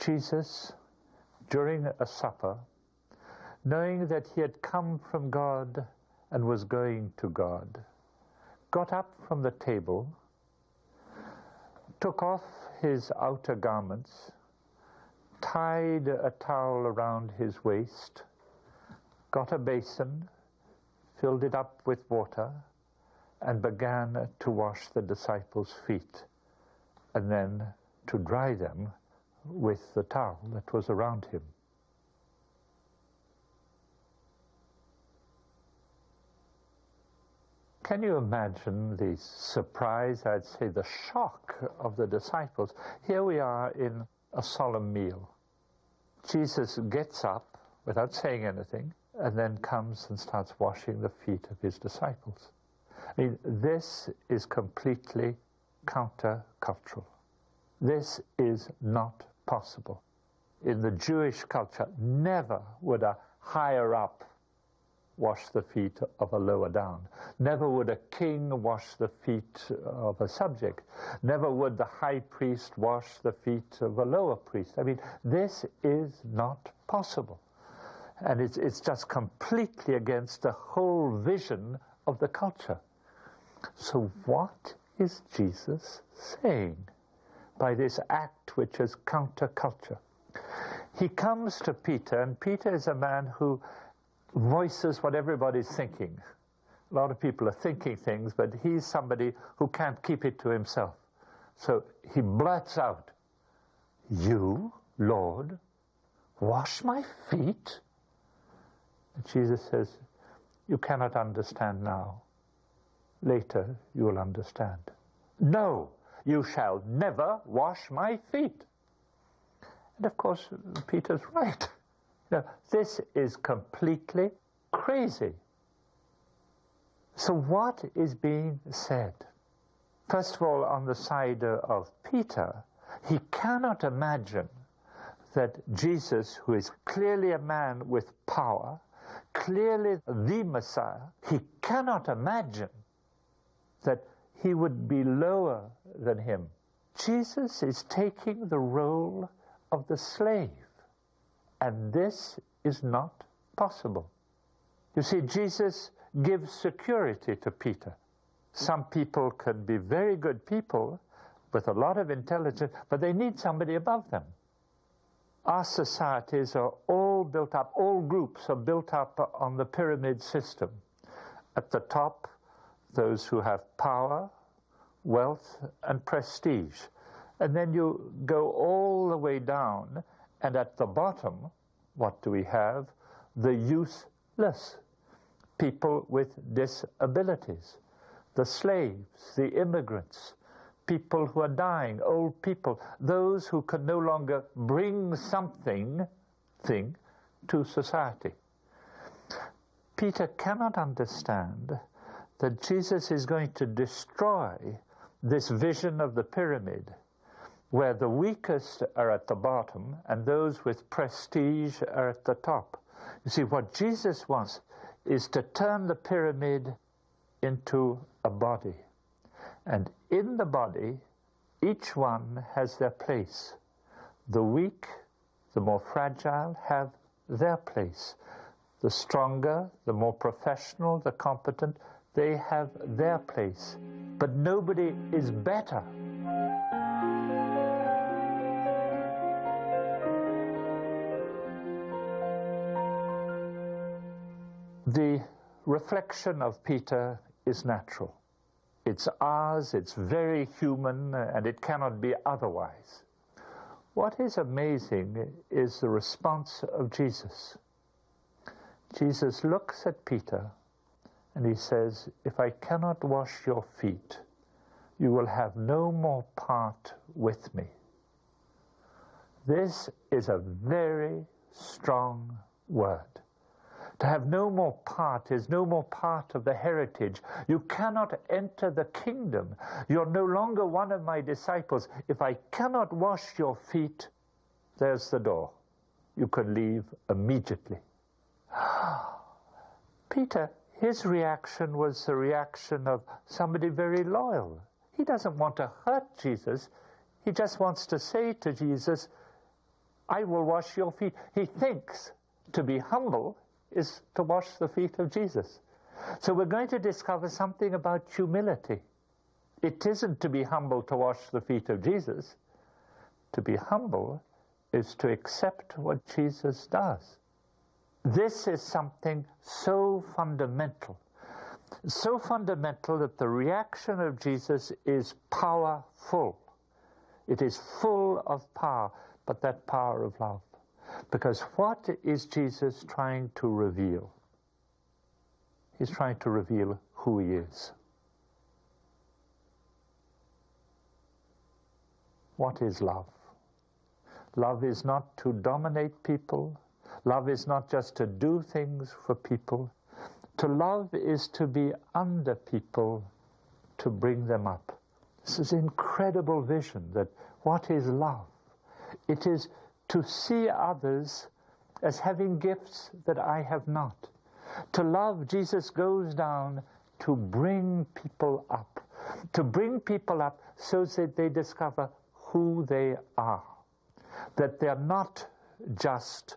Jesus, during a supper, knowing that he had come from God and was going to God, got up from the table, took off his outer garments, tied a towel around his waist, got a basin, filled it up with water, and began to wash the disciples' feet, and then to dry them with the towel that was around him. Can you imagine the surprise, I'd say the shock of the disciples? Here we are in a solemn meal. Jesus gets up without saying anything and then comes and starts washing the feet of his disciples. I mean, this is completely countercultural. This is not possible. In the Jewish culture, never would a higher up wash the feet of a lower down. Never would a king wash the feet of a subject. Never would the high priest wash the feet of a lower priest. I mean, this is not possible. And it's just completely against the whole vision of the culture. So what is Jesus saying by this act which is counterculture? He comes to Peter, and Peter is a man who voices what everybody's thinking. A lot of people are thinking things, but he's somebody who can't keep it to himself. So he blurts out, "You, Lord, wash my feet?" And Jesus says, "You cannot understand now. Later you will understand." "No, you shall never wash my feet." And of course, Peter's right. Now, this is completely crazy. So what is being said? First of all, on the side of Peter, he cannot imagine that Jesus, who is clearly a man with power, clearly the Messiah, he cannot imagine that he would be lower than him. Jesus is taking the role of the slave. And this is not possible. You see, Jesus gives security to Peter. Some people can be very good people with a lot of intelligence, but they need somebody above them. Our societies are all built up, all groups are built up on the pyramid system. At the top, those who have power, wealth, and prestige. And then you go all the way down, and at the bottom, what do we have? The useless, people with disabilities, the slaves, the immigrants, people who are dying, old people, those who can no longer bring something to society. Peter cannot understand that Jesus is going to destroy this vision of the pyramid, where the weakest are at the bottom and those with prestige are at the top. You see, what Jesus wants is to turn the pyramid into a body. And in the body, each one has their place. The weak, the more fragile, have their place. The stronger, the more professional, the competent, they have their place. But nobody is better. The reflection of Peter is natural. It's ours, it's very human, and it cannot be otherwise. What is amazing is the response of Jesus. Jesus looks at Peter and he says, "If I cannot wash your feet, you will have no more part with me." This is a very strong word. To have no more part is no more part of the heritage. You cannot enter the kingdom. You're no longer one of my disciples. If I cannot wash your feet, there's the door. You can leave immediately. Peter, his reaction was the reaction of somebody very loyal. He doesn't want to hurt Jesus. He just wants to say to Jesus, I will wash your feet. He thinks to be humble is to wash the feet of Jesus. So we're going to discover something about humility. It isn't to be humble to wash the feet of Jesus. To be humble is to accept what Jesus does. This is something so fundamental that the reaction of Jesus is powerful. It is full of power, but that power of love. Because what is Jesus trying to reveal? He's trying to reveal who he is. What is love? Love is not to dominate people. Love is not just to do things for people. To love is to be under people, to bring them up. This is incredible vision that what is love? It is to see others as having gifts that I have not. To love, Jesus goes down to bring people up. To bring people up so that they discover who they are. That they're not just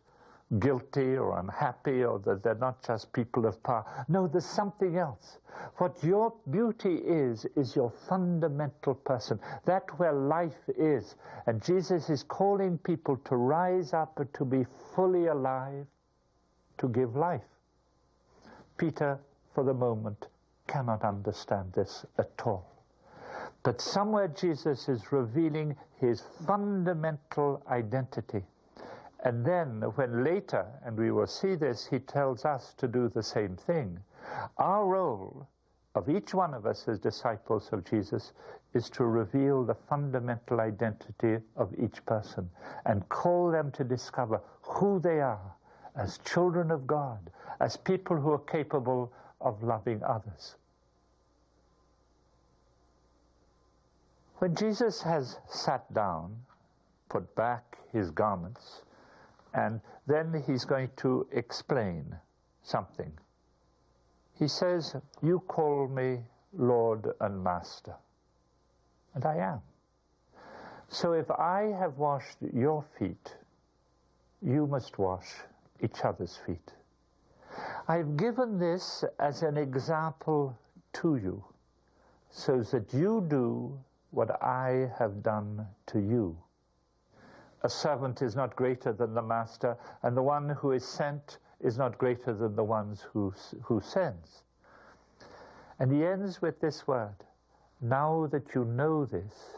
guilty or unhappy, or that they're not just people of power. No, there's something else. What your beauty is your fundamental person. That where life is. And Jesus is calling people to rise up and to be fully alive, to give life. Peter, for the moment, cannot understand this at all. But somewhere Jesus is revealing his fundamental identity. And then when later, and we will see this, he tells us to do the same thing. Our role of each one of us as disciples of Jesus is to reveal the fundamental identity of each person and call them to discover who they are as children of God, as people who are capable of loving others. When Jesus has sat down, put back his garments, and then he's going to explain something. He says, "You call me Lord and Master." And I am. So if I have washed your feet, you must wash each other's feet. I've given this as an example to you, so that you do what I have done to you. A servant is not greater than the master, and the one who is sent is not greater than the ones who sends. And he ends with this word, "Now that you know this,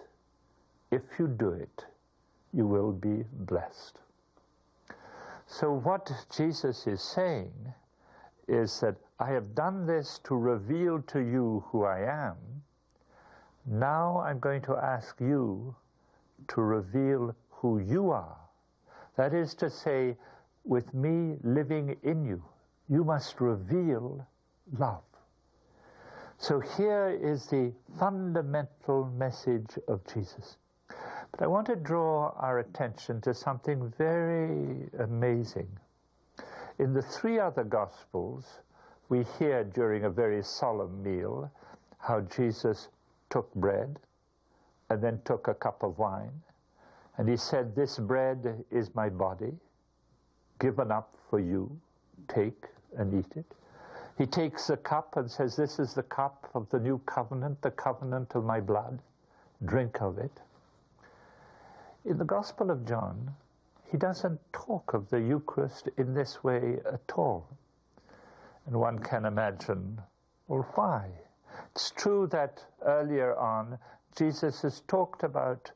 if you do it, you will be blessed." So what Jesus is saying is that I have done this to reveal to you who I am. Now I'm going to ask you to reveal who you are. That is to say, with me living in you, you must reveal love. So here is the fundamental message of Jesus. But I want to draw our attention to something very amazing. In the three other Gospels, we hear during a very solemn meal how Jesus took bread and then took a cup of wine. And he said, "This bread is my body, given up for you. Take and eat it." He takes the cup and says, "This is the cup of the new covenant, the covenant of my blood. Drink of it." In the Gospel of John, he doesn't talk of the Eucharist in this way at all. And one can imagine, well, why? It's true that earlier on, Jesus has talked about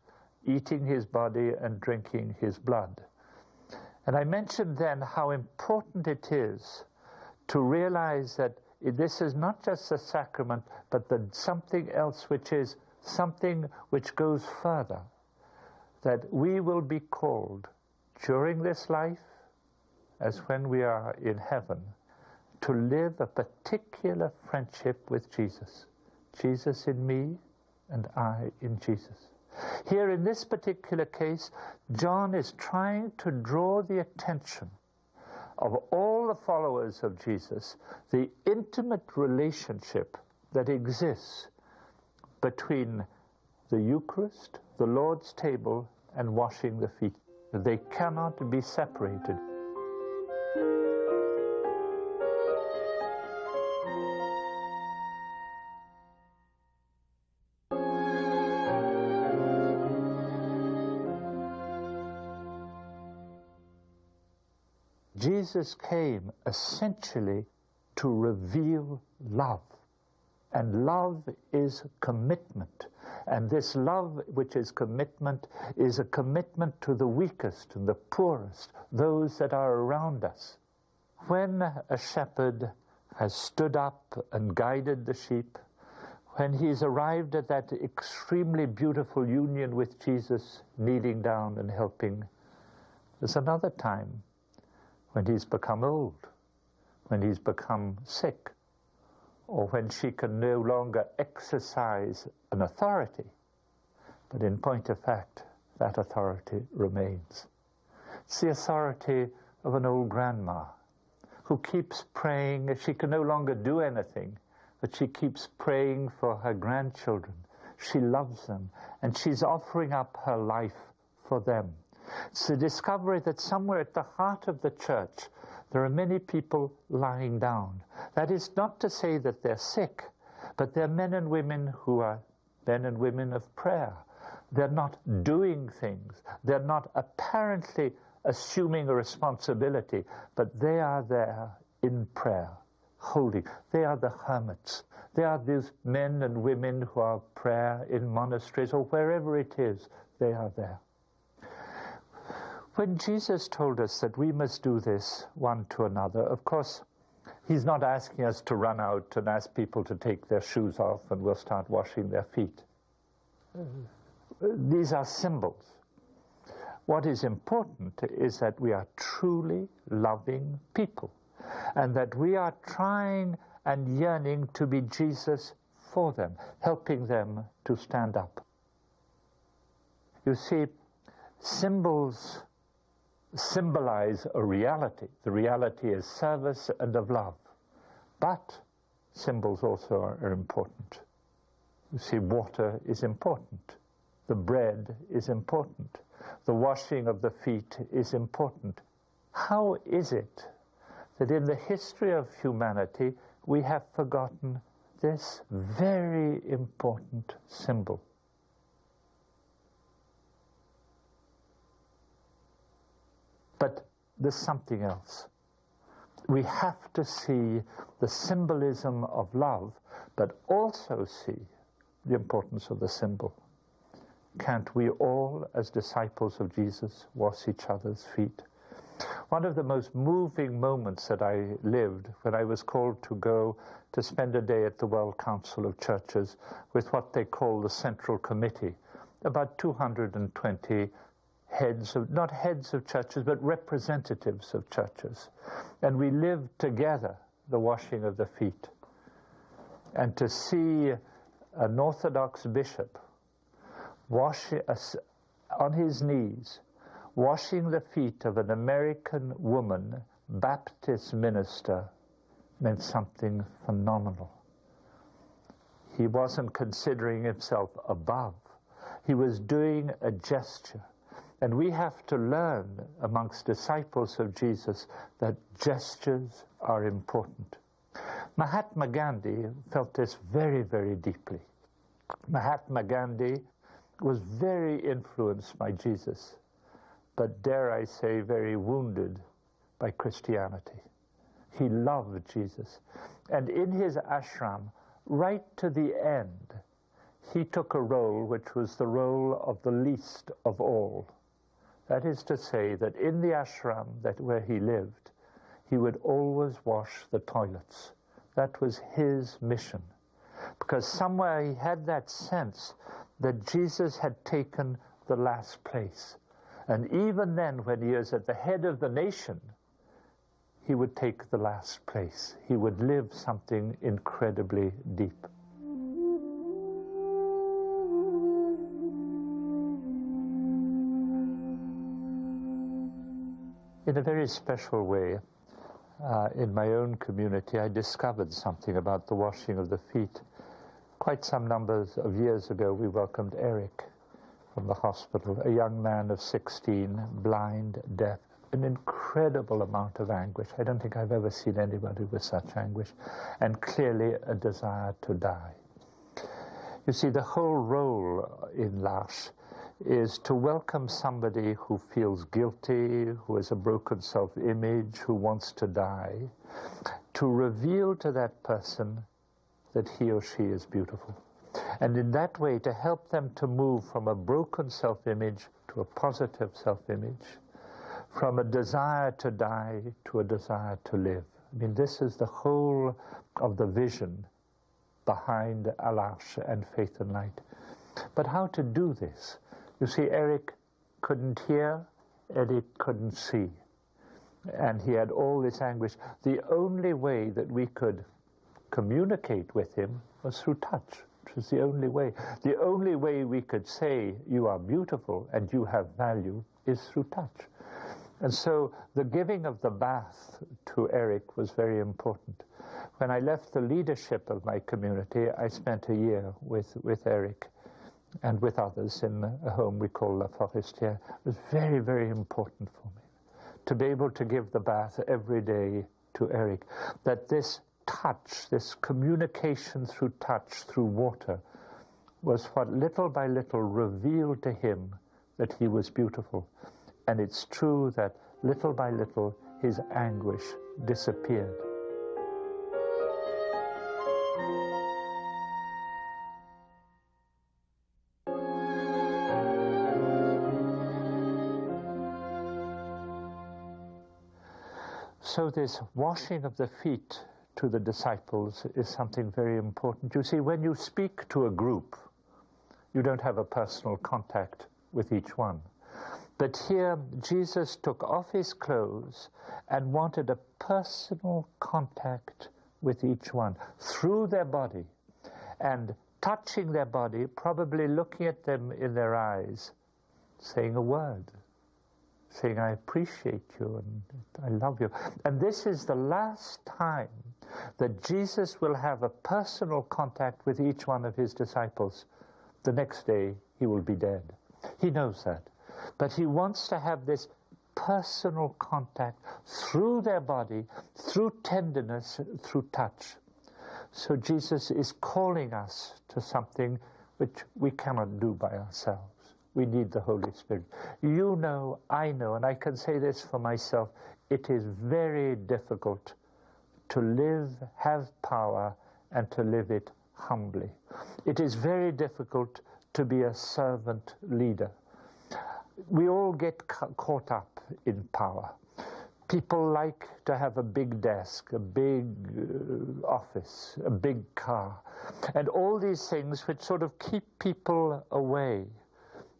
eating his body and drinking his blood. And I mentioned then how important it is to realize that this is not just a sacrament, but something else which is something which goes further. That we will be called during this life, as when we are in heaven, to live a particular friendship with Jesus. Jesus in me and I in Jesus. Here in this particular case, John is trying to draw the attention of all the followers of Jesus, the intimate relationship that exists between the Eucharist, the Lord's table, and washing the feet They cannot be separated. Jesus came essentially to reveal love. And love is commitment. And this love, which is commitment, is a commitment to the weakest and the poorest, those that are around us. When a shepherd has stood up and guided the sheep, when he's arrived at that extremely beautiful union with Jesus, kneeling down and helping, there's another time when he's become old, when he's become sick, or when she can no longer exercise an authority. But in point of fact, that authority remains. It's the authority of an old grandma who keeps praying. She can no longer do anything, but she keeps praying for her grandchildren. She loves them, and she's offering up her life for them. It's the discovery that somewhere at the heart of the church, there are many people lying down. That is not to say that they're sick, but they're men and women who are men and women of prayer. They're not doing things. They're not apparently assuming a responsibility, but they are there in prayer, holding. They are the hermits. They are these men and women who are prayer in monasteries or wherever it is, they are there. When Jesus told us that we must do this one to another, of course, he's not asking us to run out and ask people to take their shoes off and we'll start washing their feet. These are symbols. What is important is that we are truly loving people and that we are trying and yearning to be Jesus for them, helping them to stand up. You see, symbols symbolize a reality. The reality is service and of love. But symbols also are important. You see, water is important. The bread is important. The washing of the feet is important. How is it that in the history of humanity we have forgotten this very important symbol? But there's something else. We have to see the symbolism of love, but also see the importance of the symbol. Can't we all, as disciples of Jesus, wash each other's feet? One of the most moving moments that I lived when I was called to go to spend a day at the World Council of Churches with what they call the Central Committee, about 220 heads of, not heads of churches, but representatives of churches. And we lived together the washing of the feet. And to see an Orthodox bishop on his knees, washing the feet of an American woman, Baptist minister, meant something phenomenal. He wasn't considering himself above. He was doing a gesture. And we have to learn amongst disciples of Jesus that gestures are important. Mahatma Gandhi felt this very, very deeply. Mahatma Gandhi was very influenced by Jesus, but dare I say, very wounded by Christianity. He loved Jesus. And in his ashram, right to the end, he took a role which was the role of the least of all. That is to say that in the ashram where he lived, he would always wash the toilets. That was his mission. Because somewhere he had that sense that Jesus had taken the last place. And even then, when he was at the head of the nation, he would take the last place. He would live something incredibly deep. In a very special way, in my own community, I discovered something about the washing of the feet. Quite some numbers of years ago, we welcomed Eric. from the hospital, a young man of 16, blind, deaf, an incredible amount of anguish. I don't think I've ever seen anybody with such anguish, and clearly a desire to die. You see, the whole role in L'Arche is to welcome somebody who feels guilty, who has a broken self-image, who wants to die, to reveal to that person that he or she is beautiful. And in that way, to help them to move from a broken self-image to a positive self-image, from a desire to die to a desire to live. I mean, this is the whole of the vision behind L'Arche and Faith and Light. But how to do this? You see, Eric couldn't hear, Eric couldn't see. And he had all this anguish. The only way that we could communicate with him was through touch, which was the only way. The only way we could say, you are beautiful and you have value, is through touch. And so the giving of the bath to Eric was very important. When I left the leadership of my community, I spent a year with Eric and with others in a home we call La Forestière. It was very, very important for me to be able to give the bath every day to Eric. That this touch, this communication through touch, through water, was what little by little revealed to him that he was beautiful. And it's true that little by little his anguish disappeared. So this washing of the feet to the disciples is something very important. You see, when you speak to a group, you don't have a personal contact with each one. But here, Jesus took off his clothes and wanted a personal contact with each one through their body and touching their body, probably looking at them in their eyes, saying a word, saying, I appreciate you and I love you. And this is the last time that Jesus will have a personal contact with each one of his disciples. The next day, he will be dead. He knows that. But he wants to have this personal contact through their body, through tenderness, through touch. So Jesus is calling us to something which we cannot do by ourselves. We need the Holy Spirit. You know, I know, and I can say this for myself, it is very difficult to live, have power, and to live it humbly. It is very difficult to be a servant leader. We all get caught up in power. People like to have a big desk, a big office, a big car, and all these things which sort of keep people away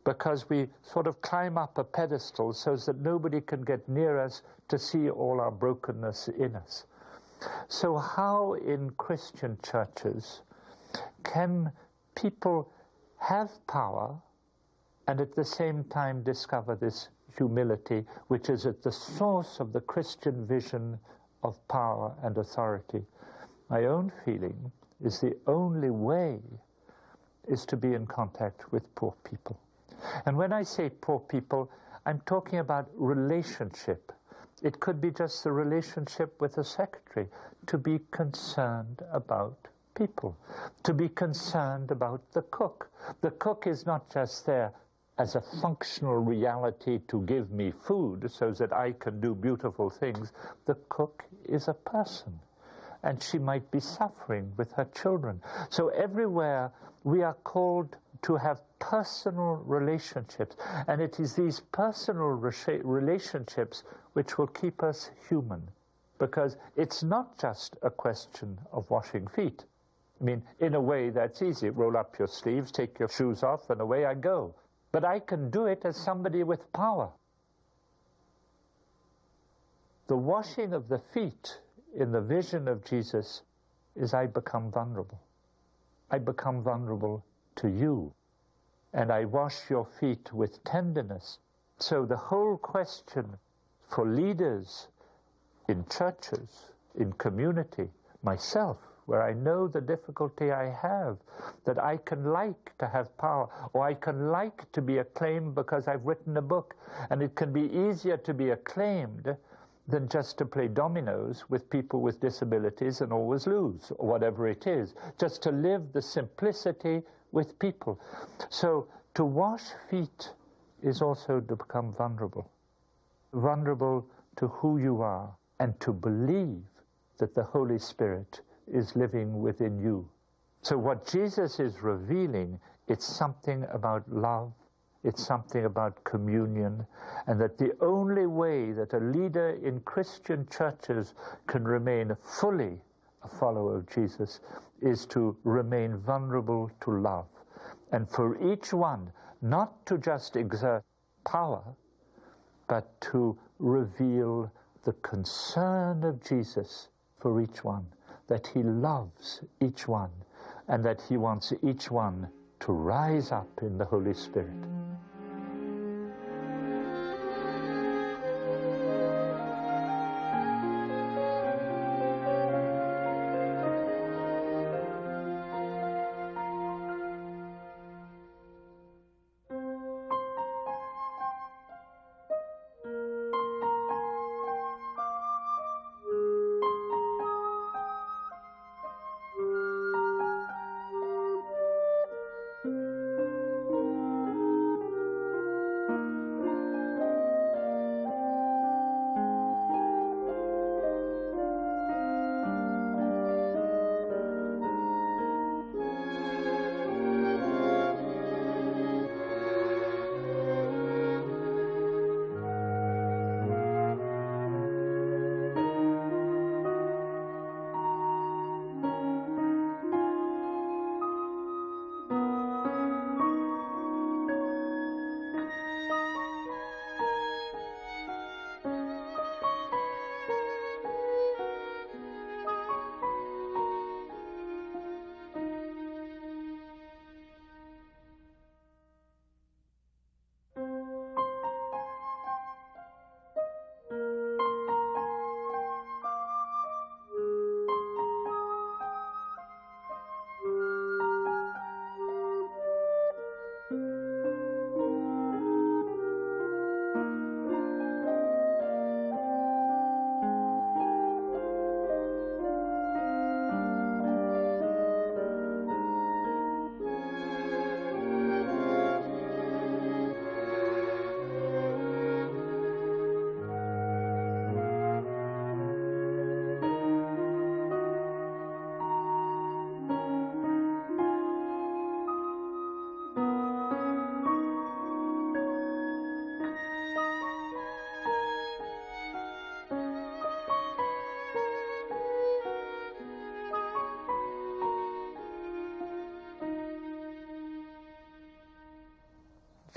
because we sort of climb up a pedestal so that nobody can get near us to see all our brokenness in us. So how in Christian churches can people have power and at the same time discover this humility, which is at the source of the Christian vision of power and authority? My own feeling is the only way is to be in contact with poor people. And when I say poor people, I'm talking about relationship. It could be just the relationship with a secretary, to be concerned about people, to be concerned about the cook. The cook is not just there as a functional reality to give me food so that I can do beautiful things. The cook is a person, and she might be suffering with her children. So everywhere we are called to have personal relationships, and it is these personal relationships which will keep us human, because it's not just a question of washing feet. I mean, in a way that's easy. Roll up your sleeves, take your shoes off, and away I go. But I can do it as somebody with power. The washing of the feet in the vision of Jesus is I become vulnerable. I become vulnerable to you. And I wash your feet with tenderness. So the whole question for leaders in churches, in community, myself, where I know the difficulty I have, that I can like to have power, or I can like to be acclaimed because I've written a book, and it can be easier to be acclaimed than just to play dominoes with people with disabilities and always lose, or whatever it is, just to live the simplicity with people. So to wash feet is also to become vulnerable to who you are, and to believe that the Holy Spirit is living within you. So what Jesus is revealing, it's something about love, it's something about communion, and that the only way that a leader in Christian churches can remain fully a follower of Jesus is to remain vulnerable to love. And for each one, not to just exert power, but to reveal the concern of Jesus for each one, that he loves each one, and that he wants each one to rise up in the Holy Spirit.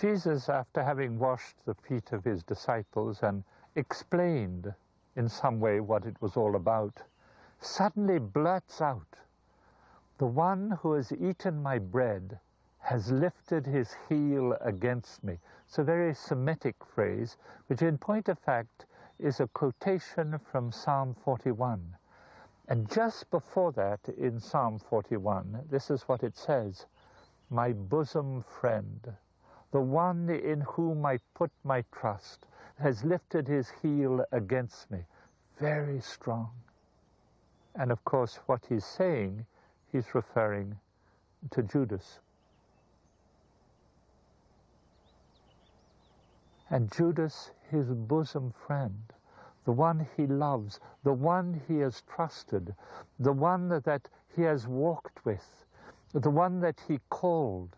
Jesus, after having washed the feet of his disciples and explained in some way what it was all about, suddenly blurts out, "The one who has eaten my bread has lifted his heel against me." It's a very Semitic phrase, which in point of fact is a quotation from Psalm 41. And just before that, in Psalm 41, this is what it says: "My bosom friend, the one in whom I put my trust, has lifted his heel against me." Very strong. And of course, what he's saying, he's referring to Judas. And Judas, his bosom friend, the one he loves, the one he has trusted, the one that he has walked with, the one that he called,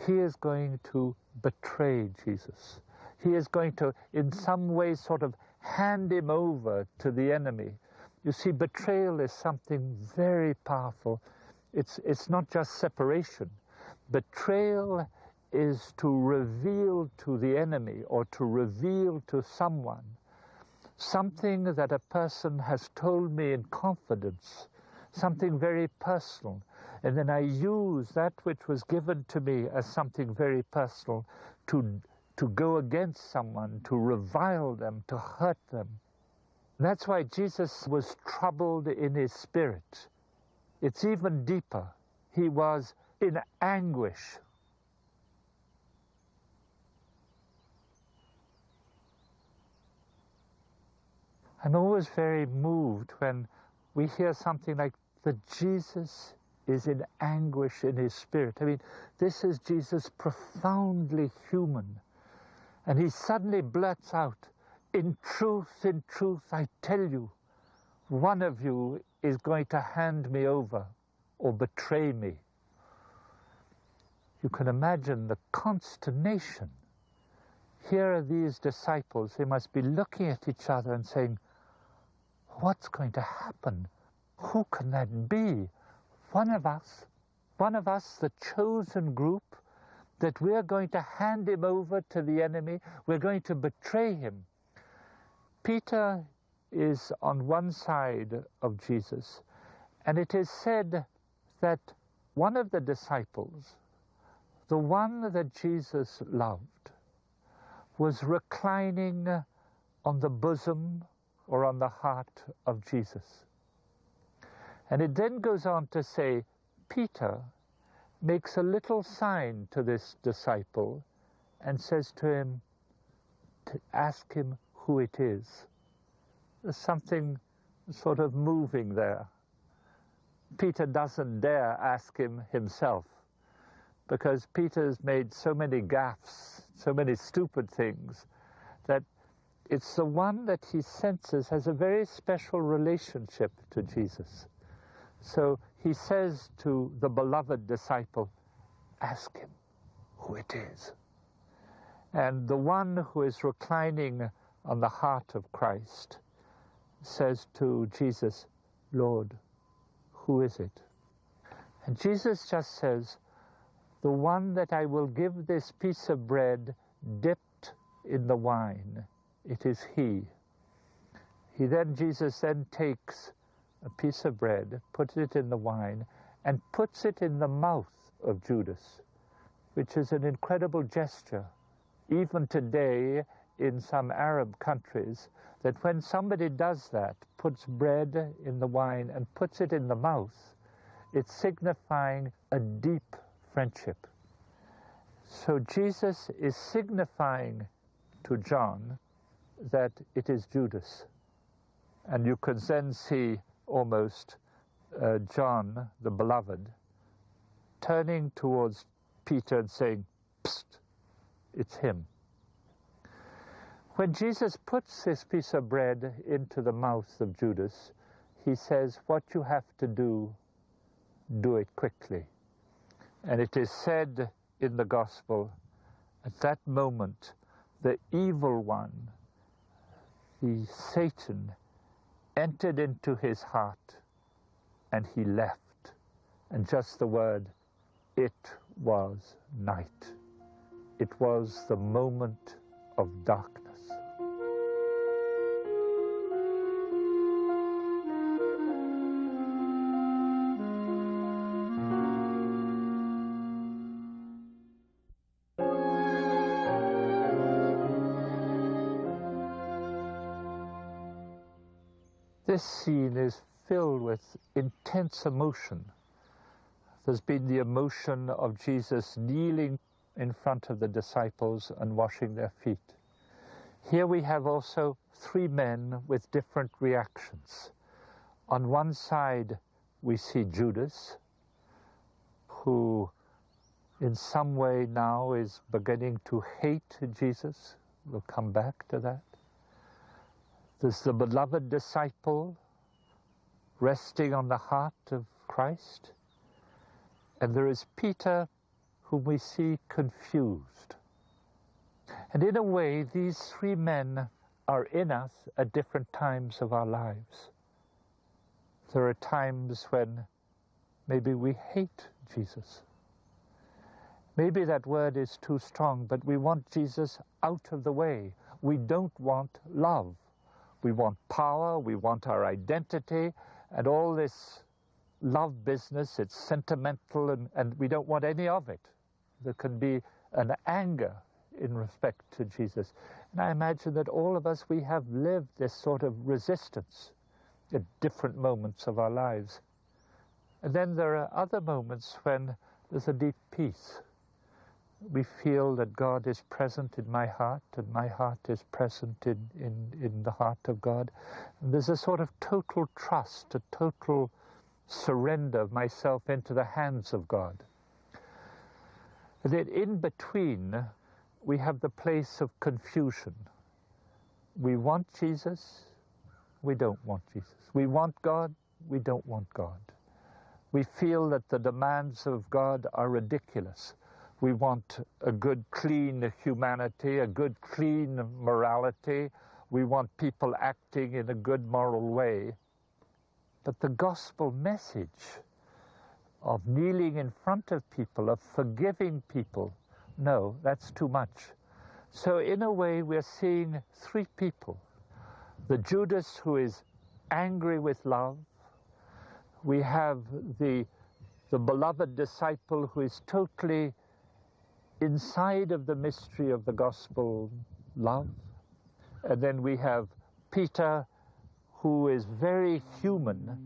he is going to betray Jesus. He is going to, in some way, sort of hand him over to the enemy. You see, betrayal is something very powerful. It's not just separation. Betrayal is to reveal to the enemy, or to reveal to someone, something that a person has told me in confidence, something very personal. And then I use that which was given to me as something very personal to go against someone, to revile them, to hurt them. That's why Jesus was troubled in his spirit. It's even deeper. He was in anguish. I'm always very moved when we hear something like that Jesus is in anguish in his spirit. I mean, this is Jesus profoundly human. And he suddenly blurts out, in truth, I tell you, one of you is going to hand me over or betray me. You can imagine the consternation. Here are these disciples. They must be looking at each other and saying, what's going to happen? Who can that be? One of us, the chosen group, that we're going to hand him over to the enemy. We're going to betray him. Peter is on one side of Jesus, and it is said that one of the disciples, the one that Jesus loved, was reclining on the bosom or on the heart of Jesus. And it then goes on to say, Peter makes a little sign to this disciple and says to him, to ask him who it is. There's something sort of moving there. Peter doesn't dare ask him himself, because Peter's made so many gaffes, so many stupid things, that it's the one that he senses has a very special relationship to Jesus. So he says to the beloved disciple, ask him who it is. And the one who is reclining on the heart of Christ says to Jesus, Lord, who is it? And Jesus just says, the one that I will give this piece of bread dipped in the wine, it is he. Jesus then takes a piece of bread, puts it in the wine, and puts it in the mouth of Judas, which is an incredible gesture. Even today, in some Arab countries, that when somebody does that, puts bread in the wine and puts it in the mouth, it's signifying a deep friendship. So Jesus is signifying to John that it is Judas. And you can then see almost John, the beloved, turning towards Peter and saying, Psst, it's him. When Jesus puts this piece of bread into the mouth of Judas, he says, what you have to do, do it quickly. And it is said in the gospel, at that moment, the evil one, the Satan, entered into his heart and he left. And just the word, it was night. It was the moment of darkness. This scene is filled with intense emotion. There's been the emotion of Jesus kneeling in front of the disciples and washing their feet. Here we have also three men with different reactions. On one side, we see Judas, who in some way now is beginning to hate Jesus. We'll come back to that. There's the beloved disciple resting on the heart of Christ. And there is Peter, whom we see confused. And in a way, these three men are in us at different times of our lives. There are times when maybe we hate Jesus. Maybe that word is too strong, but we want Jesus out of the way. We don't want love. We want power, we want our identity, and all this love business, it's sentimental, and we don't want any of it. There can be an anger in respect to Jesus. And I imagine that all of us, we have lived this sort of resistance at different moments of our lives. And then there are other moments when there's a deep peace. We feel that God is present in my heart, and my heart is present in the heart of God. And there's a sort of total trust, a total surrender of myself into the hands of God. And then in between, we have the place of confusion. We want Jesus, we don't want Jesus. We want God, we don't want God. We feel that the demands of God are ridiculous. We want a good, clean humanity, a good, clean morality. We want people acting in a good moral way. But the gospel message of kneeling in front of people, of forgiving people, no, that's too much. So in a way, we're seeing three people. The Judas who is angry with love. We have the beloved disciple who is totally inside of the mystery of the gospel love. And then we have Peter, who is very human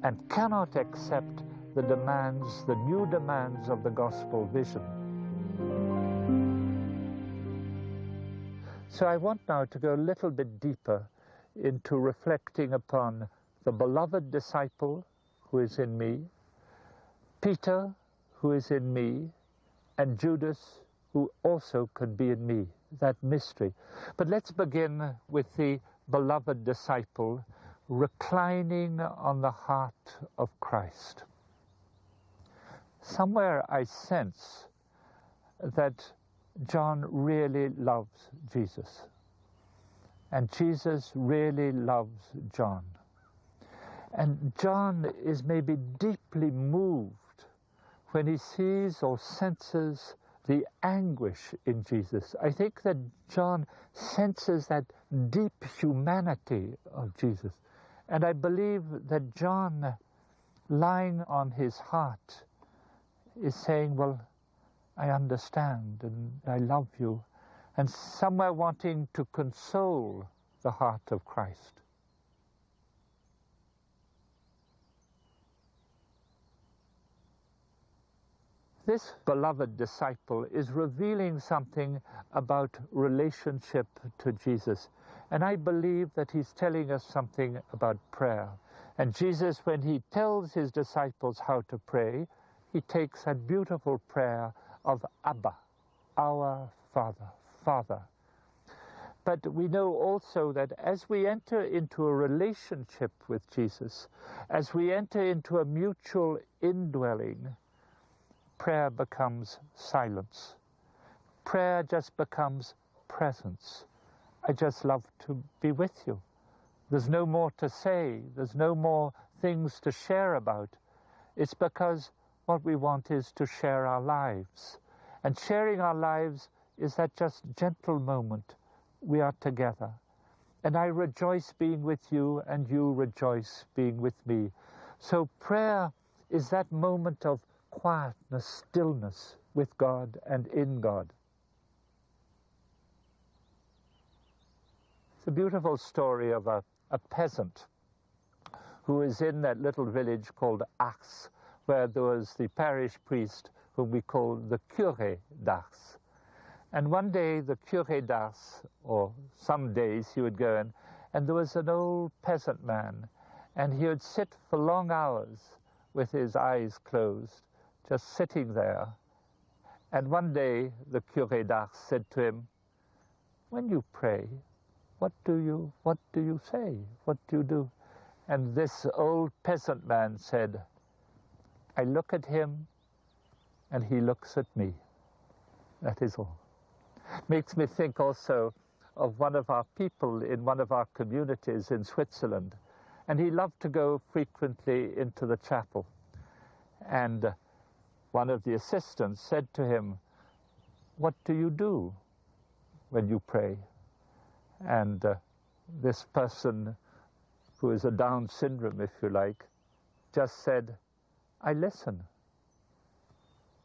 and cannot accept the demands, the new demands of the gospel vision. So I want now to go a little bit deeper into reflecting upon the beloved disciple who is in me, Peter who is in me, and Judas who also could be in me, that mystery. But let's begin with the beloved disciple reclining on the heart of Christ. Somewhere I sense that John really loves Jesus, and Jesus really loves John. And John is maybe deeply moved when he sees or senses the anguish in Jesus. I think that John senses that deep humanity of Jesus. And I believe that John, lying on his heart, is saying, well, I understand and I love you, and somewhere wanting to console the heart of Christ. This beloved disciple is revealing something about relationship to Jesus. And I believe that he's telling us something about prayer. And Jesus, when he tells his disciples how to pray, he takes that beautiful prayer of Abba, our Father, Father. But we know also that as we enter into a relationship with Jesus, as we enter into a mutual indwelling, prayer becomes silence. Prayer just becomes presence. I just love to be with you. There's no more to say. There's no more things to share about. It's because what we want is to share our lives. And sharing our lives is that just gentle moment we are together. And I rejoice being with you, and you rejoice being with me. So prayer is that moment of quietness, stillness with God and in God. It's a beautiful story of a peasant who is in that little village called Ars, where there was the parish priest whom we call the Curé d'Ars. And one day the Curé d'Ars, or some days he would go in, and there was an old peasant man, and he would sit for long hours with his eyes closed, just sitting there. And one day the Curé d'Ars said to him, when you pray, what do you say? What do you do? And this old peasant man said, I look at him and he looks at me. That is all. Makes me think also of one of our people in one of our communities in Switzerland. And he loved to go frequently into the chapel. And one of the assistants said to him, what do you do when you pray? And this person, who is a Down syndrome, if you like, just said, I listen.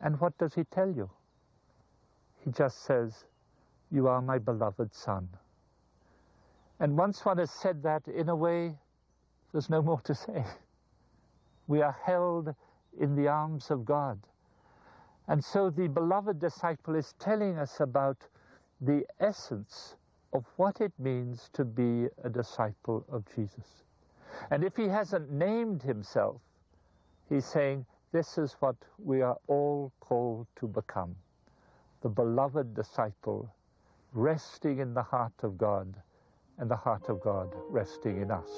And what does he tell you? He just says, you are my beloved son. And once one has said that, in a way, there's no more to say. We are held in the arms of God. And so the beloved disciple is telling us about the essence of what it means to be a disciple of Jesus. And if he hasn't named himself, he's saying, this is what we are all called to become. The beloved disciple, resting in the heart of God, and the heart of God resting in us.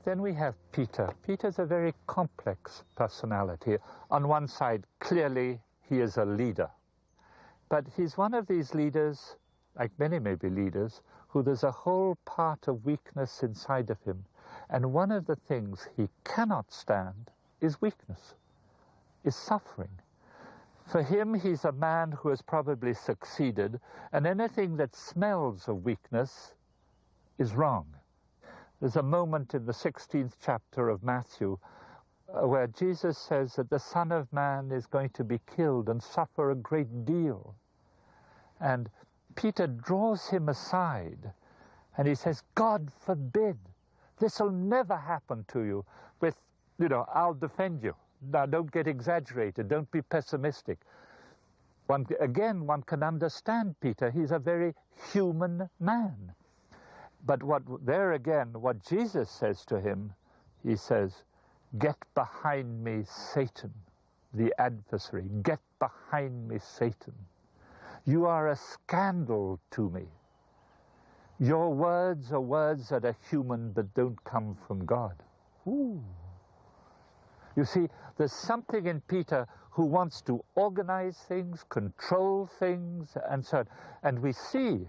Then we have Peter. Peter's a very complex personality. On one side, clearly, he is a leader. But he's one of these leaders, like many maybe leaders, who there's a whole part of weakness inside of him. And one of the things he cannot stand is weakness, is suffering. For him, he's a man who has probably succeeded, and anything that smells of weakness is wrong. There's a moment in the 16th chapter of Matthew where Jesus says that the Son of Man is going to be killed and suffer a great deal. And Peter draws him aside and he says, God forbid, this will never happen to you. With, I'll defend you. Now, don't get exaggerated. Don't be pessimistic. One can understand Peter. He's a very human man. But what Jesus says to him, he says, get behind me, Satan, the adversary. Get behind me, Satan. You are a scandal to me. Your words are words that are human but don't come from God. Ooh. You see, there's something in Peter who wants to organize things, control things, and so on. And we see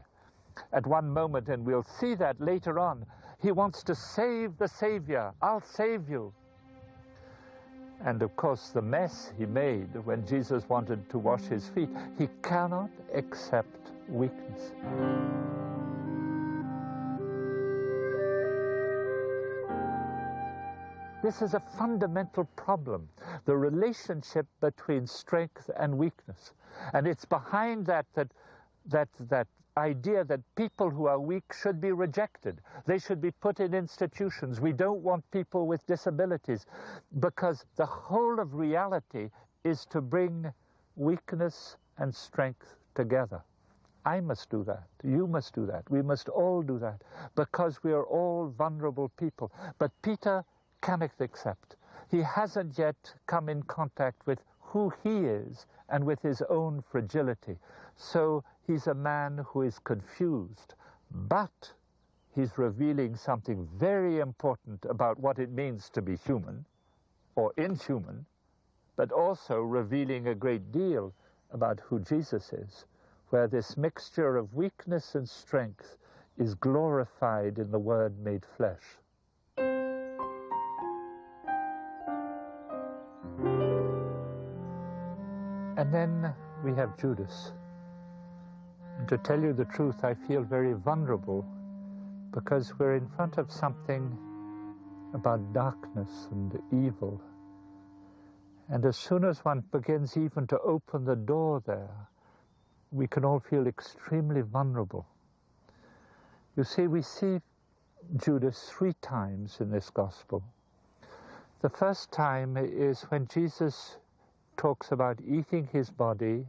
at one moment, and we'll see that later on, he wants to save the Savior. I'll save you. And of course, the mess he made when Jesus wanted to wash his feet, he cannot accept weakness. This is a fundamental problem, the relationship between strength and weakness. And it's behind that idea that people who are weak should be rejected. They should be put in institutions. We don't want people with disabilities, because the whole of reality is to bring weakness and strength together. I must do that. You must do that. We must all do that, because we are all vulnerable people. But Peter cannot accept. He hasn't yet come in contact with who he is and with his own fragility. So he's a man who is confused, but he's revealing something very important about what it means to be human or inhuman, but also revealing a great deal about who Jesus is, where this mixture of weakness and strength is glorified in the Word made flesh. And then we have Judas. And to tell you the truth, I feel very vulnerable, because we're in front of something about darkness and evil. And as soon as one begins even to open the door there, we can all feel extremely vulnerable. You see, we see Judas 3 times in this gospel. The first time is when Jesus talks about eating his body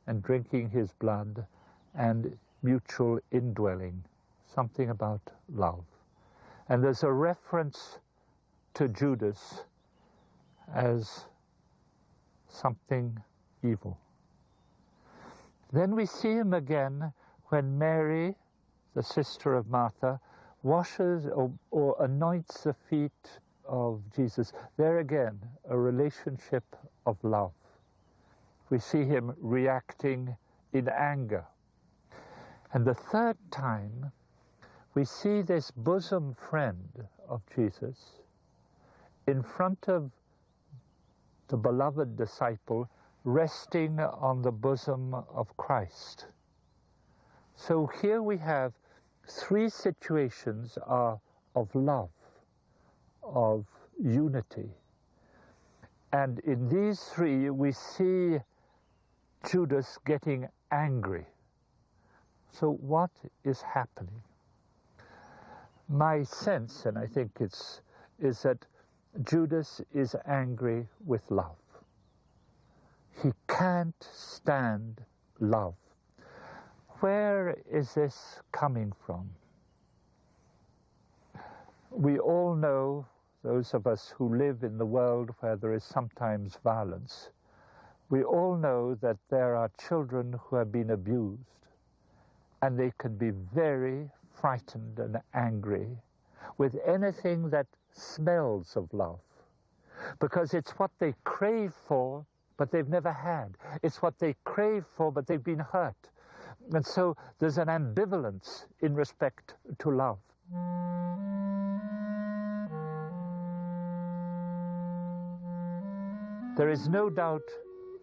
and drinking his blood and mutual indwelling, something about love. And there's a reference to Judas as something evil. Then we see him again when Mary, the sister of Martha, washes or anoints the feet of Jesus. There again, a relationship of love. We see him reacting in anger. And the third time, we see this bosom friend of Jesus in front of the beloved disciple, resting on the bosom of Christ. So here we have 3 situations of love, of unity. And in these three, we see Judas getting angry. So what is happening? My sense, and I think is that Judas is angry with love. He can't stand love. Where is this coming from? We all know, those of us who live in the world where there is sometimes violence, we all know that there are children who have been abused, and they can be very frightened and angry with anything that smells of love, because it's what they crave for, but they've never had. It's what they crave for, but they've been hurt. And so there's an ambivalence in respect to love. There is no doubt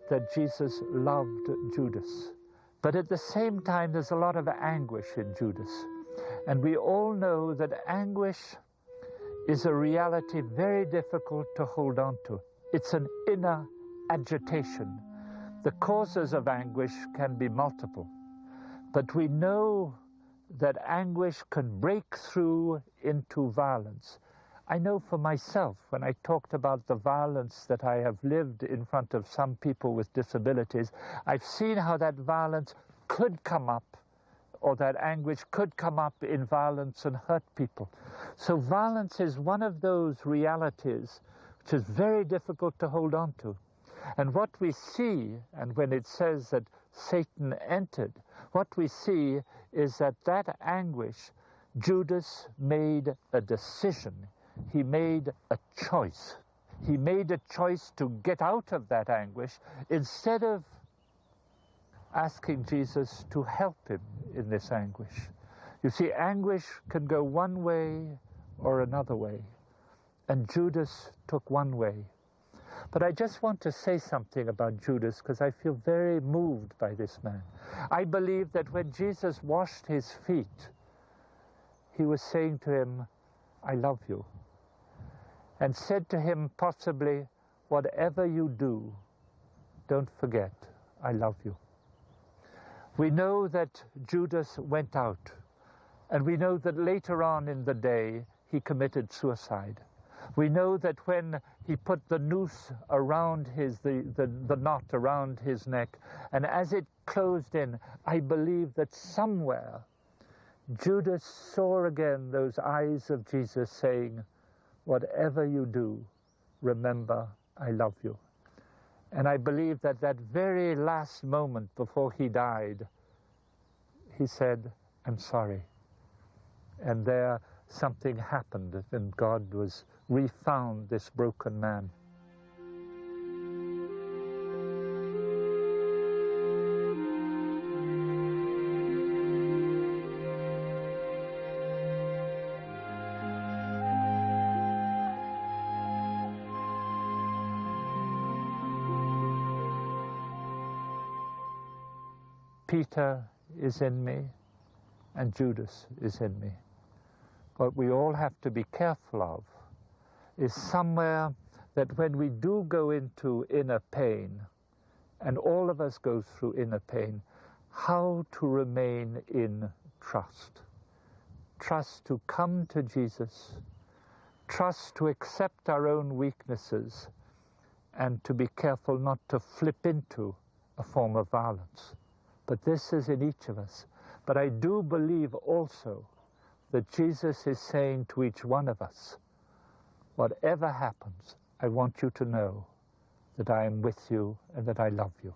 that Jesus loved Judas, but at the same time there's a lot of anguish in Judas. And we all know that anguish is a reality very difficult to hold on to. It's an inner agitation. The causes of anguish can be multiple, but we know that anguish can break through into violence. I know for myself, when I talked about the violence that I have lived in front of some people with disabilities, I've seen how that violence could come up, or that anguish could come up in violence and hurt people. So violence is one of those realities which is very difficult to hold on to. And what we see, and when it says that Satan entered, what we see is that anguish, Judas made a decision. He made a choice. He made a choice to get out of that anguish instead of asking Jesus to help him in this anguish. You see, anguish can go one way or another way, and Judas took one way. But I just want to say something about Judas, because I feel very moved by this man. I believe that when Jesus washed his feet, he was saying to him, I love you. And said to him possibly, whatever you do, don't forget, I love you. We know that Judas went out, and we know that later on in the day he committed suicide. We know that when he put the noose around the knot around his neck, and as it closed in, I believe that somewhere Judas saw again those eyes of Jesus saying, whatever you do, remember, I love you. And I believe that very last moment before he died, he said, I'm sorry. And there something happened, and God refound this broken man. Peter is in me, and Judas is in me. What we all have to be careful of is somewhere that when we do go into inner pain, and all of us go through inner pain, how to remain in trust. Trust to come to Jesus, trust to accept our own weaknesses, and to be careful not to flip into a form of violence. But this is in each of us. But I do believe also that Jesus is saying to each one of us, whatever happens, I want you to know that I am with you and that I love you.